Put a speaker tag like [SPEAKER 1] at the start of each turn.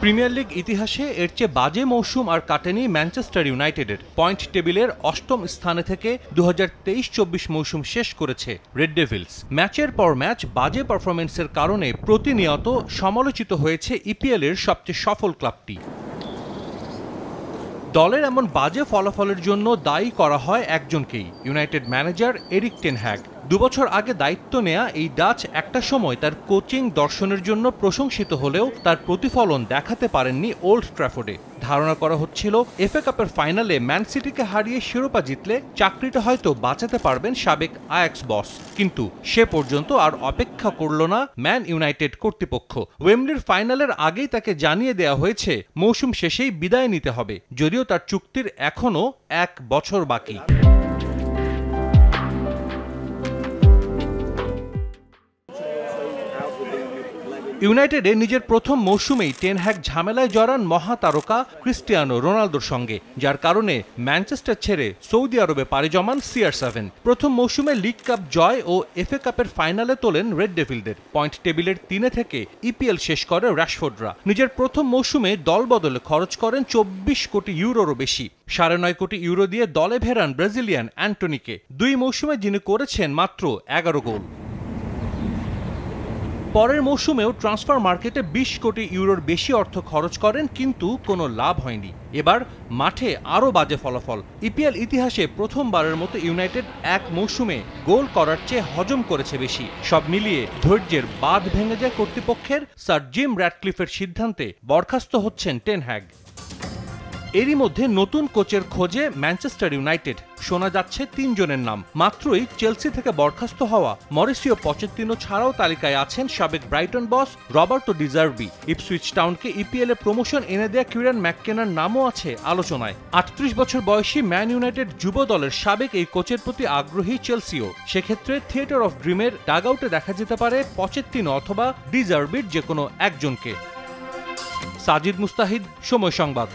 [SPEAKER 1] Premier league ইতিহাসে এর চেয়ে বাজে মৌসুম আর কাটেনি ম্যানচেস্টার ইউনাইটেডের। পয়েন্ট টেবিলের অষ্টম স্থানে থেকে 2023-24 মৌসুম শেষ করেছে রেড ডেভিলস। ম্যাচের পর ম্যাচ বাজে পারফরম্যান্সের কারণে প্রতিনিয়ত সমালোচিত হয়েছে ইপিএল এর সবচেয়ে সফল ক্লাবটি। দলের এমন বাজে ফলাফলের জন্য দায়ী করা হয় একজনকেই, United manager Erik ten Hag. 2 বছর আগে দায়িত্ব নেয়া এই ডাচ একটা সময় তার কোচিং দর্শনের জন্য প্রশংসিত হলেও তার প্রতিফলন দেখাতে পারেননি ওল্ড ট্র্যাফোর্ডে। ধারণা করা হচ্ছিল এফএ কাপের ফাইনালে ম্যান সিটিকে হারিয়ে শিরোপা জিতলে চাকরিটা হয়তো বাঁচাতে পারবেন সাবেক আয়াক্স বস, কিন্তু সে পর্যন্ত আর অপেক্ষা করল না ম্যান ইউনাইটেড কর্তৃপক্ষ। ওয়েমব্লির ফাইনালের আগেই তাকে জানিয়ে দেওয়া হয়েছে মৌসুম শেষেই বিদায় নিতে হবে, যদিও তার চুক্তির এখনও 1 বছর বাকি। ইউনাইটেডে নিজের প্রথম মৌসুমেই টেন হ্যাগ ঝামেলায় জড়ান মহাতারকা ক্রিস্টিয়ানো রোনালদোর সঙ্গে, যার কারণে ম্যানচেস্টার ছেড়ে সৌদি আরবে পাড়ি জমান CR7। প্রথম মৌসুমে লিগ কাপ জয় ও এফএ কাপের ফাইনালে তোলেন রেড ডেভিলদের। পয়েন্ট টেবিলের 3 থেকে ইপিএল শেষ করে রাশফোর্ডরা। নিজের প্রথম মৌসুমে দল বদলে খরচ করেন 24 কোটি ইউরোরও বেশি। 9.5 কোটি ইউরো দিয়ে দলে ভেড়ান ব্রাজিলিয়ান অ্যান্টনিকে। 2 মৌসুমে যিনি করেছেন মাত্র 11 গোল। পরের মৌসুমেও ট্রান্সফার মার্কেটে 20 কোটি ইউরোর বেশি অর্থ খরচ করেন, কিন্তু কোনো লাভ হয়নি। এবার মাঠে আরও বাজে ফলাফল। ইপিএল ইতিহাসে প্রথমবারের মতো ইউনাইটেড এক মৌসুমে গোল করার চেয়ে হজম করেছে বেশি। সব মিলিয়ে ধৈর্যের বাঁধ ভেঙে যায় কর্তৃপক্ষের। স্যার জিম র্যাডক্লিফের সিদ্ধান্তে বরখাস্ত হচ্ছেন টেন হ্যাগ। এরই মধ্যে নতুন কোচের খোঁজে ম্যানচেস্টার ইউনাইটেড। শোনা যাচ্ছে 3 জনের নাম। মাত্রই চেলসি থেকে বরখাস্ত হওয়া মরিসিও পচেত্তিনো ছাড়াও তালিকায় আছেন সাবেক Brighton boss Roberto De Zerbi. Ipswich টাউনকে ইপিএল এ প্রমোশন এনে দেয়া কিরান ম্যাককেনার নামও আছে আলোচনায়। 38 বছর বয়সী ম্যান ইউনাইটেড যুব দলের সাবেক এই কোচের প্রতি আগ্রহী চেলসিও। সেক্ষেত্রে থিয়েটার অফ ড্রিমের ডাগআউটে দেখা যেতে পারে পচেত্তিনো অথবা ডি জার্বির যে কোনো একজনকে। সাজিদ মুস্তাহিদ, সময় সংবাদ।